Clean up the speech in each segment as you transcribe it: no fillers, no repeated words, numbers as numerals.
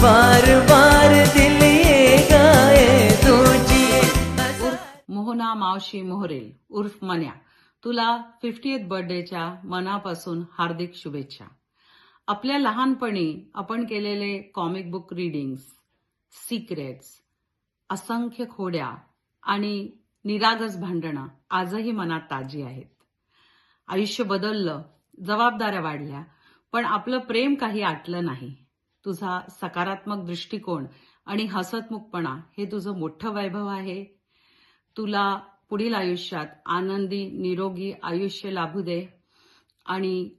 बार बार दिल ये गाए तुझी। मोहना मावशी मोहरेल उर्फ मन्या, तुला 50th बर्थडेच्या मनापासून हार्दिक शुभेच्छा. आपल्या लहानपणी आपण केलेले कॉमिक बुक रीडिंग्स, सिक्रेट्स, असंख्य खोड्या आणि निरागस भांडणं आजही मनात ताजी आहेत. आयुष्य बदललं, जबाबदाऱ्या वाढल्या, पण आपलं प्रेम काही आटलं नाही. तुझा सकारात्मक दृष्टिकोन आणि हसतमुखपणा हे तुझं मोठं वैभव आहे. तुला पुढील आयुष्यात आनंदी निरोगी आयुष्य लाभू दे आणि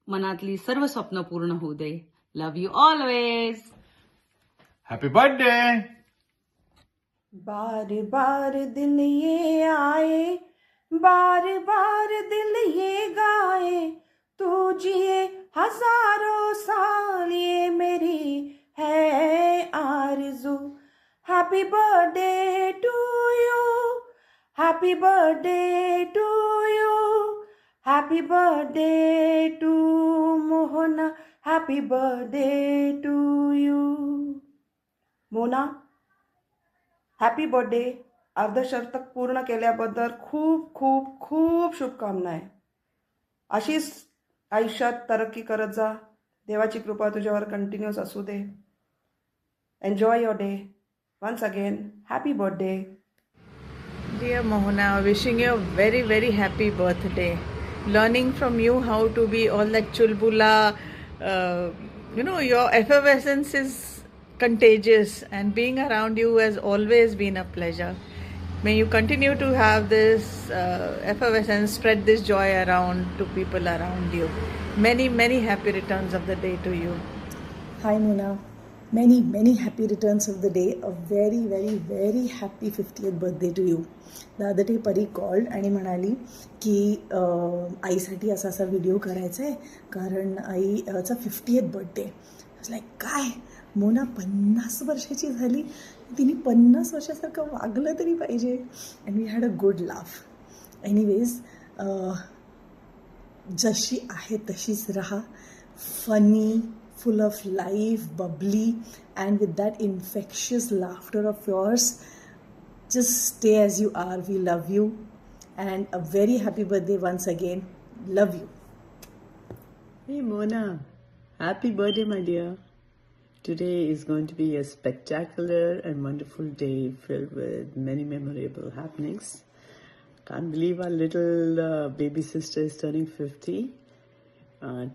मनातली सर्व स्वप्न पूर्ण होऊ दे. Love you always. Happy birthday. बार बार दिल ये आए, बार बार दिल ये गाए, तू जिए हजारों साल ये मेरी है आरज़ू. Happy birthday to you, happy birthday to you, happy birthday to Mohana, happy birthday to you. Mona, happy birthday. अर्धशतक पूर्ण केल्याबद्दल खूप खूप खूप शुभकामना आहे. अशीच आयुष्यात तरक्की करत जा. देवाची कृपा तुझ्यावर कंटिन्यूस असू दे. Enjoy your day. Once again happy birthday. Dear Mohana, wishing you a very very happy birthday. Learning from you how to be all that chulbula, your effervescence is contagious, and being around you has always been a pleasure. May you continue to have this effervescence, spread this joy around to people around you. Many many happy returns of the day to you. Hi Mona, many happy returns of the day. A very very very happy 50th birthday to you. The other day परी called आणि म्हणाली की आईसाठी असा असा video करायचा आहे कारण आईचा 50th बर्थडे. लाईक काय मोना 50 वर्षाची झाली, तिने 50 वर्षासारखं वागलं तरी पाहिजे. And we had a good laugh. Anyways, जशी आहे तशीच राहा. Funny, full of life, bubbly, and with that infectious laughter of yours, just stay as you are. We love you, and a very happy birthday once again. Love you. Hey Mona, happy birthday my dear. Today is going to be a spectacular and wonderful day filled with many memorable happenings. Can't believe our little baby sister is turning 50.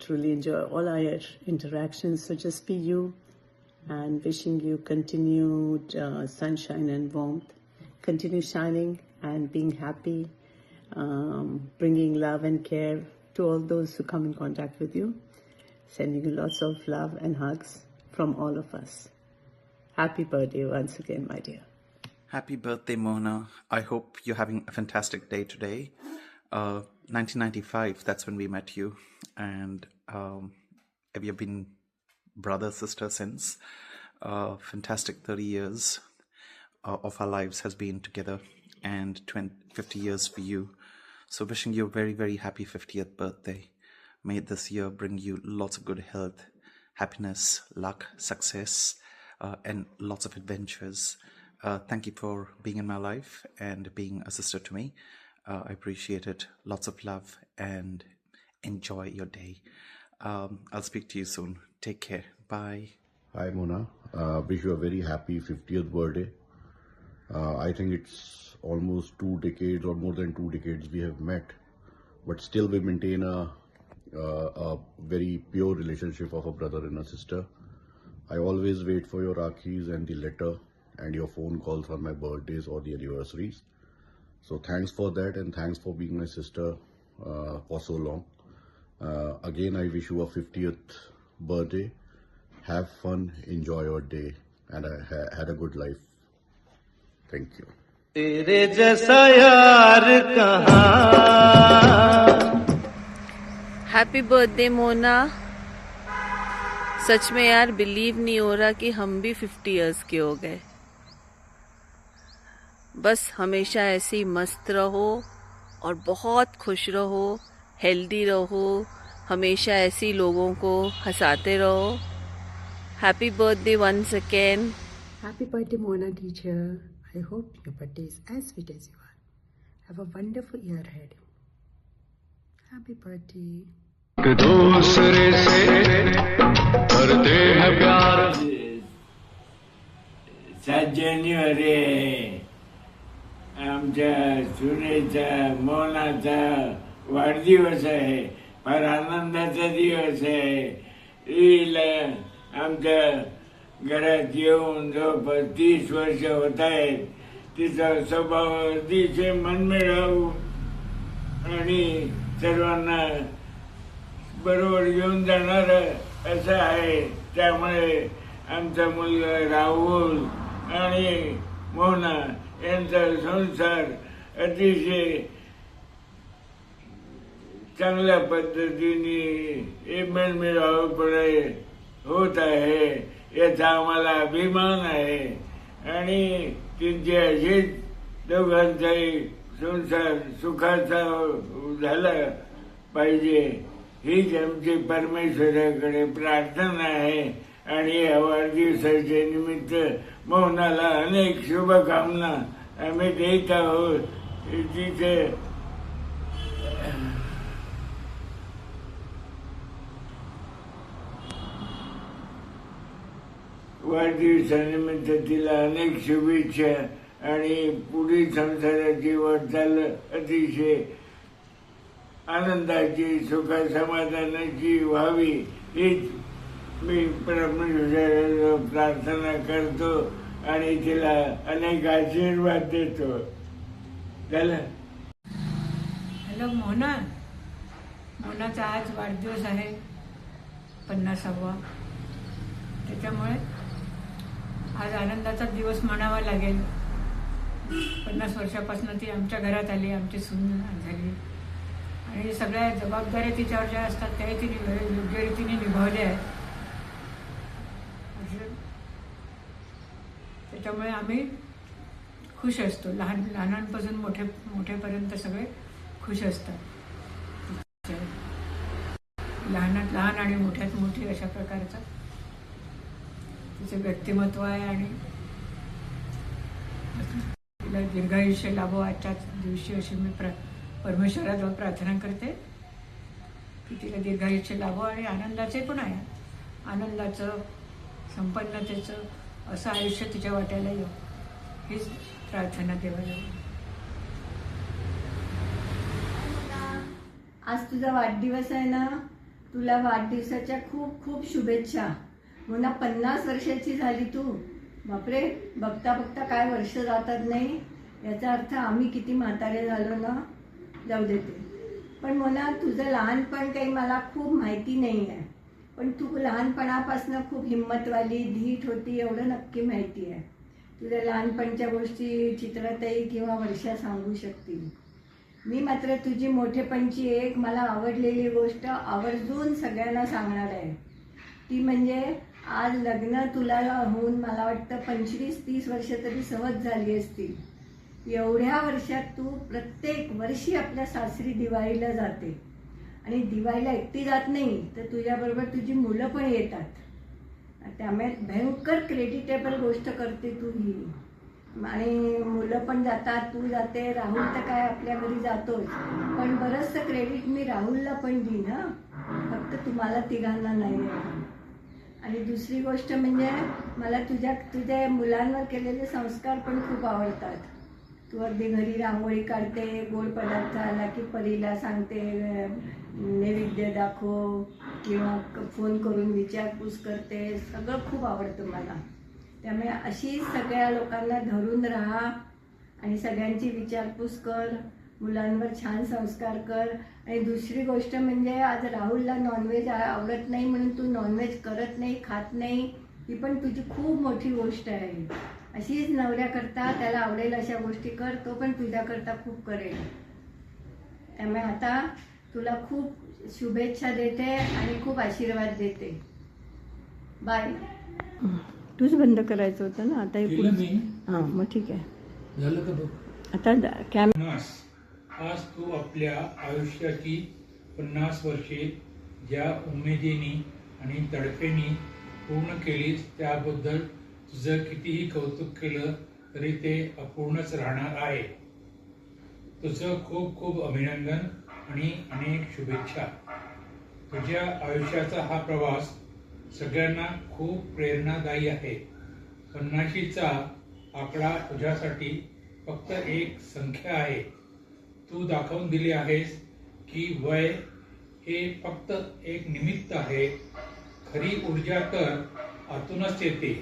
Truly enjoy all our interactions. So just be you, and wishing you continued sunshine and warmth. Continue shining and being happy, bringing love and care to all those who come in contact with you. Sending you lots of love and hugs from all of us. Happy birthday once again, my dear. Happy birthday, Mona. I hope you're having a fantastic day today. 1995, that's when we met you. And we have been brother, sister since. Fantastic 30 years of our lives has been together, and 50 years for you. So wishing you a very, very happy 50th birthday. May this year bring you lots of good health, happiness, luck, success, and lots of adventures. Thank you for being in my life and being a sister to me. I appreciate it. Lots of love and enjoy your day. I'll speak to you soon. Take care. Bye. Hi Mona. Wish you a very happy 50th birthday. I think it's almost 2 decades or more than 2 decades we have met, but still we maintain a very pure relationship of a brother and a sister. I always wait for your Rakhis and the letter and your phone calls on my birthdays or the anniversaries. So thanks for that, and thanks for being my sister for so long. Again, I wish you a 50th birthday. Have fun, enjoy your day, and had a good life. Thank you. तेरे जैसा यार कहाँ. Happy birthday Mona. सच में यार believe नहीं हो रहा कि हम भी 50 इयर्स के हो गए. बस हमेशा ऐसे ही मस्त रहो और बहुत खुश रहो, हेल्दी रहो, हमेशा ऐसे लोगों को हंसाते रहो. Happy birthday once again. Happy birthday, Mona teacher. I hope your birthday is as sweet as you are. Have a wonderful year ahead. Happy birthday. दूसरे से करते हैं प्यार 7 जानेवारी आहे आमच्या सुनेचा मोनाचा वाढदिवस आहे फार आनंदाचा दिवस आहे हिला आमच्या घरात येऊन जवळपास 30 वर्ष होत आहेत तिचा स्वभाव अतिशय मनमिळावू आणि सर्वांना बरोबर घेऊन जाणार असं आहे त्यामुळे आमचा मुलगा राहुल आणि मोना यांचा संसार अतिशय चांगल्या पद्धतीने मनमिळावूपणे होत आहे याचा आम्हाला अभिमान आहे आणि त्यांचे असेच दोघांचाही संसार सुखाचा झाला पाहिजे हीच आमची परमेश्वराकडे प्रार्थना आहे आणि या वाढदिवसाच्या निमित्त मोहनाला अनेक शुभकामना आम्ही देत आहोत तिथे वाढदिवसानिमित्त तिला अनेक शुभेच्छा आणि पुढील संसाराची वाटचाल अतिशय आनंदाची सुख समाधानाची व्हावी हीच मी परमेश्वराला प्रार्थना करतो आणि तिला अनेक आशीर्वाद देतो झालं. हॅलो मोना. मोनाचा आज वाढदिवस आहे 50वा. त्याच्यामुळे आज आनंदाचा दिवस म्हणावा लागेल. 50 वर्षापासून ती आमच्या घरात आली आमची सून झाली आणि सगळ्या जबाबदाऱ्या तिच्यावर ज्या असतात त्या तिने योग्य रीतीने निभावल्या आहेत. त्याच्यामुळे आम्ही खुश असतो. लहानांपासून मोठेपर्यंत सगळे खुश असतात. लहानात लहान आणि मोठ्यात मोठी अशा प्रकारचं तिचं व्यक्तिमत्व आहे आणि तिला दीर्घायुष्य लाभो आजच्याच दिवशी अशी मी परमेश्वराजवळ प्रार्थना करते की तिला दीर्घायुष्य लाभो आणि आनंदाचे पण आहे. आनंदाचं संपन्नतेचं असं आयुष्य तिच्या वाट्याला येऊ हीच प्रार्थना देवाला. आज तुझा वाढदिवस आहे ना. तुला वाढदिवसाच्या खूप खूप शुभेच्छा. पुन्हा 50 वर्षाची झाली तू. बापरे, बघता बघता काय वर्ष जातात नाही याचा अर्थ आम्ही किती म्हातारे झालो ना. जाऊ देते. पण मला तुझं लहानपण काही मला खूप माहिती नाही आहे. पण तू लहानपणापासून खूप हिंमतवाली धीट होती एवढं नक्की माहिती आहे. तुझ्या लहानपणच्या गोष्टी चित्रताई किंवा वर्षा सांगू शकतील. मी मात्र तुझी मोठेपणची एक मला आवडलेली गोष्ट आवर्जून सगळ्यांना सांगणार आहे. ती म्हणजे आज लग्न तुला होऊन मला वाटतं 25-30 वर्ष तरी सहज झाली असतील. एवढ्या वर्षात तू प्रत्येक वर्षी आपल्या सासरी दिवाळीला जाते आणि दिवाळीला एकटी जात नाही तर तुझ्याबरोबर तुझी मुलं पण येतात. त्यामुळे भयंकर क्रेडिटेबल गोष्ट करते तू ही. आणि मुलं पण जातात, तू जाते, राहुल तर काय आपल्या घरी जातोच. पण बरंचसं क्रेडिट मी राहुलला पण देईन हां, फक्त तुम्हाला तिघांना नाही. आणि दुसरी गोष्ट म्हणजे मला तुझ्या मुलांवर केलेले संस्कार पण खूप आवडतात. तू अगदी घरी रांगोळी काढते, गोड पदार्थ आला की परीला सांगते नैवेद्य दाखव किंवा फोन करून विचारपूस करते. सगळं खूप आवडतं मला. त्यामुळे अशी सगळ्या लोकांना धरून राहा आणि सगळ्यांची विचारपूस कर, मुलांवर छान संस्कार कर. आणि दुसरी गोष्ट म्हणजे आज राहुलला नॉनव्हेज आवडत नाही म्हणून तू नॉनव्हेज करत नाही, खात नाही, ही पण तुझी खूप मोठी गोष्ट आहे. अशीच नवऱ्याकरता त्याला आवडेल अशा गोष्टी कर, तो पण तुझ्याकरता खूप करेल. त्यामुळे आता तुला खूप शुभेच्छा देते आणि खूप आशीर्वाद देते. बाय. तूच बंद करायचं होतं ना आता. हां मग ठीक आहे झालं का बघ आता. आज तू आपल्या आयुष्याची 50 वर्षे ज्या उमेदीने आणि तडफेने पूर्ण केलीस त्याबद्दल तुझं कितीही कौतुक केलं तरी ते अपूर्णच राहणार आहे. तुझं खूप खूप अभिनंदन आणि अनेक शुभेच्छा. तुझ्या आयुष्याचा हा प्रवास सगळ्यांना खूप प्रेरणादायी आहे. 50चा आकडा तुझ्यासाठी फक्त एक संख्या आहे. तू दाखवून दिली आहेस की वय हे फक्त एक निमित्त आहे. खरी ऊर्जा तर आतूनच येते.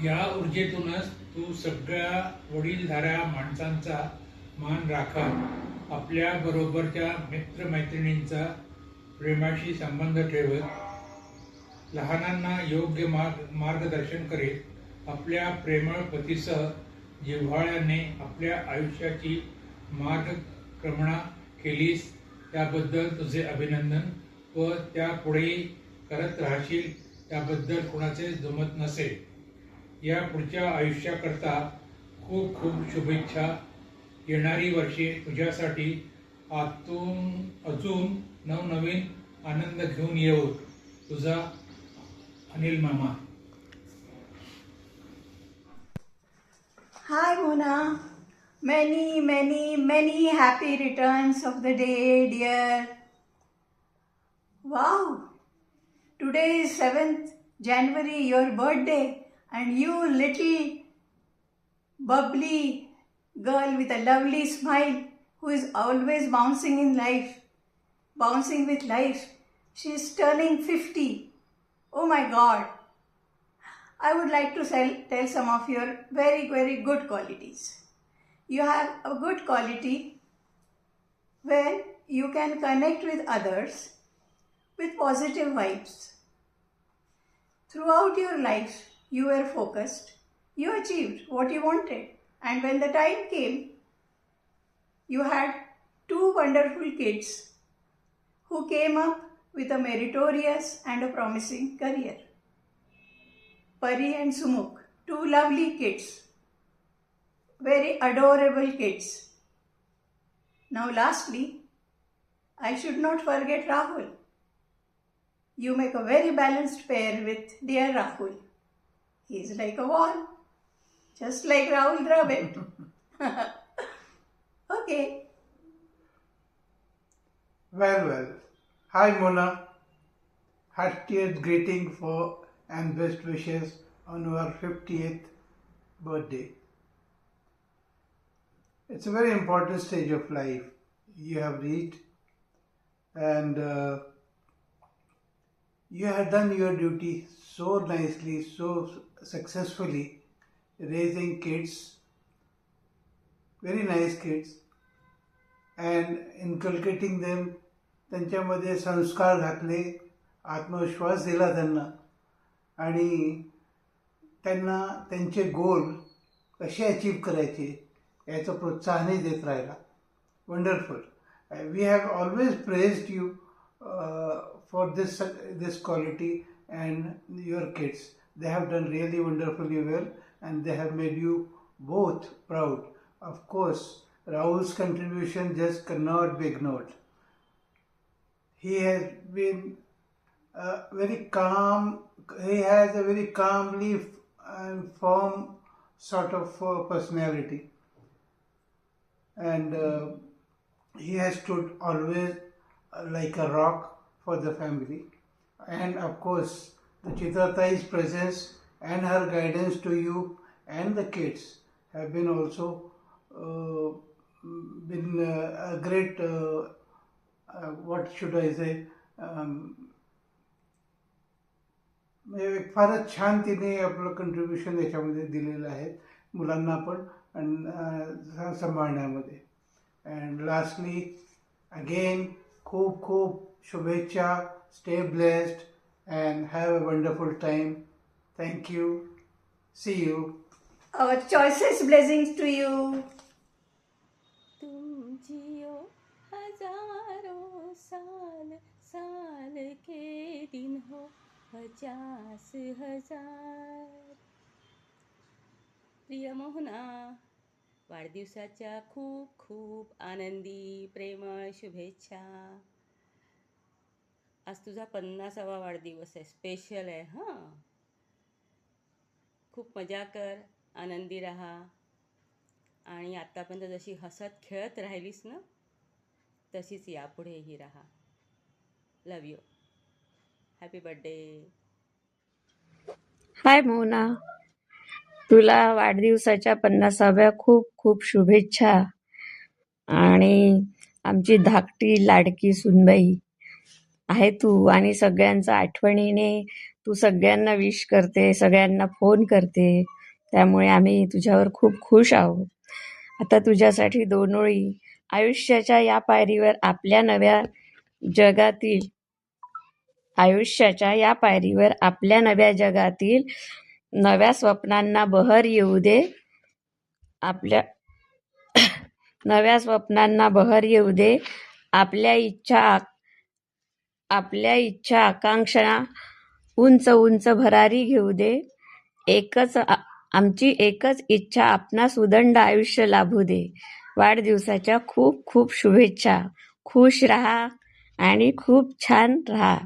या ऊर्जेतूनच तू सगळ्या वडीलधाऱ्या माणसांचा मान राखत, आपल्या बरोबरच्या मित्रमैत्रिणींचा प्रेमाशी संबंध ठेवत, लहानांना योग्य मार्गदर्शन करीत, आपल्या प्रेमळ पतीसह जिव्हाळ्याने आपल्या आयुष्याची मार्गक्रमणा केलीस त्याबद्दल तुझे अभिनंदन व त्यापुढेही करत राहशील त्याबद्दल कुणाचे दुमत नसेल. या पुढच्या आयुष्याकरता खूप खूप शुभेच्छा. येणारी वर्षे तुझ्यासाठी आतून अजून नवनवीन आनंद घेऊन येऊ. तुझा अनिल मामा. Hi Mona, many happy returns of the day, dear. Wow, today is 7th January, your birthday, and you little bubbly girl with a lovely smile who is always bouncing with life. She is turning 50. Oh my God. I would like to tell some of your very good qualities. You have a good quality where you can connect with others with positive vibes. Throughout your life, you were focused. You achieved what you wanted. And when the time came, you had 2 wonderful kids who came up with a meritorious and a promising career. Pari and Sumuk, 2 lovely kids, very adorable kids. Now lastly, I should not forget Rahul. You make a very balanced pair with dear Rahul. He is like a wall, just like Rahul Dravid. Okay. Well. Hi Mona. Heartiest greeting for and best wishes on your 50th birthday. It's a very important stage of life you have reached, and you have done your duty so nicely, so successfully, raising kids, very nice kids, and inculcating them, त्यांच्यामध्ये संस्कार घातले, आत्मविश्वास दिला त्यांना, आणि त्यांना त्यांचे गोल कसे अचीव करायचे याचं प्रोत्साहनही देत राहिला. Wonderful. We have always praised you for this quality and your kids. They have done really wonderfully well and they have made you both proud. Of course Rahul's contribution just cannot be ignored. He has been very calm. He has a very calmly and firm sort of personality, and he has stood always like a rock for the family. And of course, the Chitratai's presence and her guidance to you and the kids have been also been a great what should I say, फारच छान तिने आपलं contribution याच्यामध्ये दिलेलं आहे मुलांना पण आणि सांभाळण्यामध्ये. अँड लास्टली अगेन खूप खूप शुभेच्छा. Stay blessed and have a wonderful time. Thank you. See you. Our choicest blessings to you. तुम जियो हजारों साल, साल के दिन हो 50,000. प्रिय मोहना, वाढदिवसाच्या खूप खूप आनंदी प्रेमळ शुभेच्छा. आज तुझा 50वा वाढदिवस आहे, स्पेशल आहे हां. खूप मजा कर, आनंदी राहा आणि आत्तापर्यंत जशी हसत खेळत राहिलीस ना तशीच यापुढेही राहा. Love you. Happy birthday. Hi Mona, तुला वाढदिवसाच्या 50व्या खूप खूप शुभेच्छा. आणि आमची धाकटी लाडकी सुनबाई आहे तू, आणि सगळ्यांचा आठवणीने तू सगळ्यांना विश करते, सगळ्यांना फोन करते, त्यामुळे आम्ही तुझ्यावर खूप खुश आहोत. आता तुझ्यासाठी 2 ओळी. आयुष्याच्या या पायरीवर आपल्या नव्या जगातील नव्या स्वप्नांना बहर येऊ दे. आपल्या इच्छा आकांक्षा उंच उंच भरारी घेऊ दे. आमची एकच इच्छा आपणास उदंड आयुष्य लाभू दे. वाढदिवसाच्या खूप खूप शुभेच्छा. खुश राहा आणि खूप छान राहा.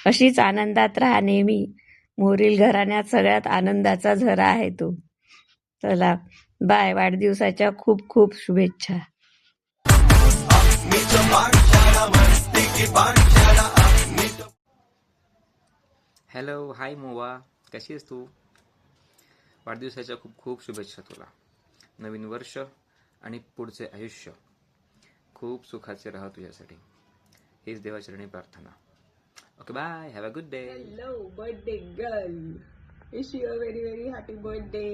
अशीच आनंदात राहा नेहमी. मोरील घराण्यात सगळ्यात आनंदाचा झरा आहे तो. चला बाय. वाढदिवसाच्या खूप खूप शुभेच्छा. हॅलो, हाय मोवा, कशी आहेस तू? वाढदिवसाच्या खूप खूप शुभेच्छा तुला. नवीन वर्ष आणि पुढचे आयुष्य खूप सुखाचे राहा तुझ्यासाठी, हीच देवाचरणी प्रार्थना. Okay, bye. Have a good day. Hello birthday girl, wish you a very very happy birthday.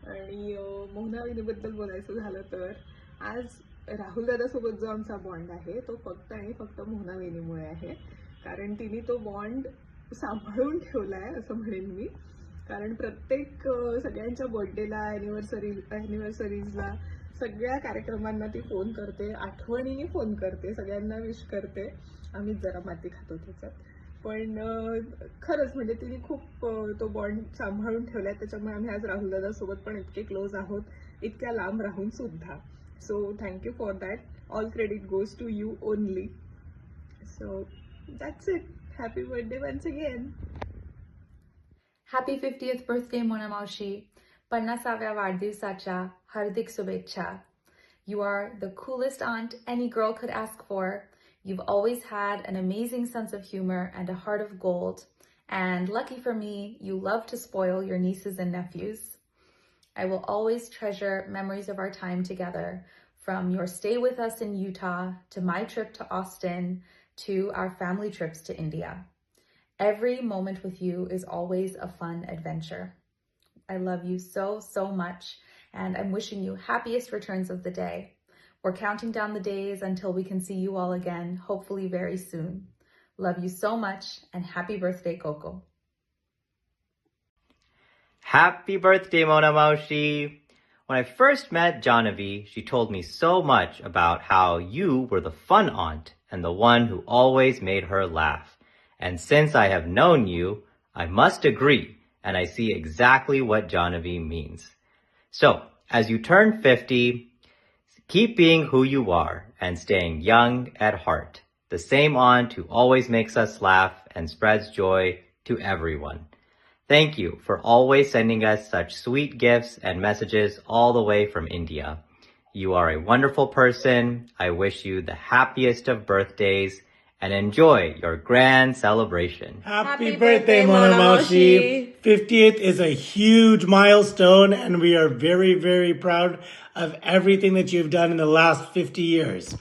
आणि मोहनाविनीबद्दल बोलायचं झालं तर आज राहुल दादासोबत जो आमचा बॉन्ड आहे तो फक्त आणि फक्त मोहनाविनीमुळे आहे. कारण तिने तो बॉन्ड सांभाळून ठेवला आहे असं म्हणेन मी. कारण प्रत्येक सगळ्यांच्या बर्थडेला, ॲनिव्हर्सरीजला, सगळ्या कार्यक्रमांना ती फोन करते, आठवणीने फोन करते, सगळ्यांना विश करते. आम्हीच जरा माती खातो त्याच्यात, पण खरंच म्हणजे तिने खूप तो बॉन्ड सांभाळून ठेवला आहे. त्याच्यामुळे आम्ही आज राहुल दादासोबत पण इतके क्लोज आहोत, इतक्या लांब राहून सुद्धा. So thank you for that. All credit goes to you only. So that's it. Happy birthday once again. Happy 50th birthday Mona मावशी. 50व्या वाढदिवसाच्या हार्दिक शुभेच्छा. You are the coolest aunt any girl could ask for. You've always had an amazing sense of humor and a heart of gold. And lucky for me, you love to spoil your nieces and nephews. I will always treasure memories of our time together, from your stay with us in Utah, to my trip to Austin, to our family trips to India. Every moment with you is always a fun adventure. I love you so, so much, and I'm wishing you happiest returns of the day. We're counting down the days until we can see you all again, hopefully very soon. Love you so much, and happy birthday, Coco. Happy birthday, Mona Maushi. When I first met Jahnavi, she told me so much about how you were the fun aunt and the one who always made her laugh. And since I have known you, I must agree, and I see exactly what Jahnavi means. So, as you turn 50, keep being who you are and staying young at heart. The same aunt who always makes us laugh and spreads joy to everyone. Thank you for always sending us such sweet gifts and messages all the way from India. You are a wonderful person. I wish you the happiest of birthdays and enjoy your grand celebration. Happy birthday, Mona Maushi. 50th is a huge milestone, and we are very, very proud of everything that you've done in the last 50 years.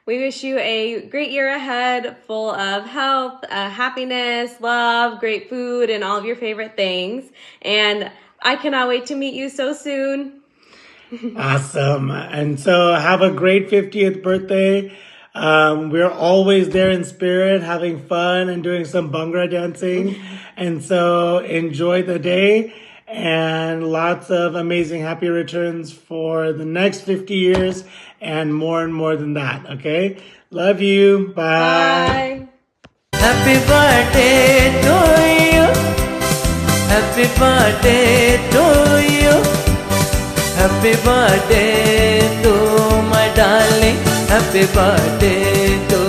We wish you a great year ahead, full of health, happiness, love, great food, and all of your favorite things. And I cannot wait to meet you so soon. Awesome. And so have a great 50th birthday. We're always there in spirit, having fun and doing some Bhangra dancing. And so enjoy the day and lots of amazing happy returns for the next 50 years and more than that. Okay? Love you. Bye. Bye. Happy birthday to you. Happy birthday to you. Happy birthday to my darling. Happy birthday to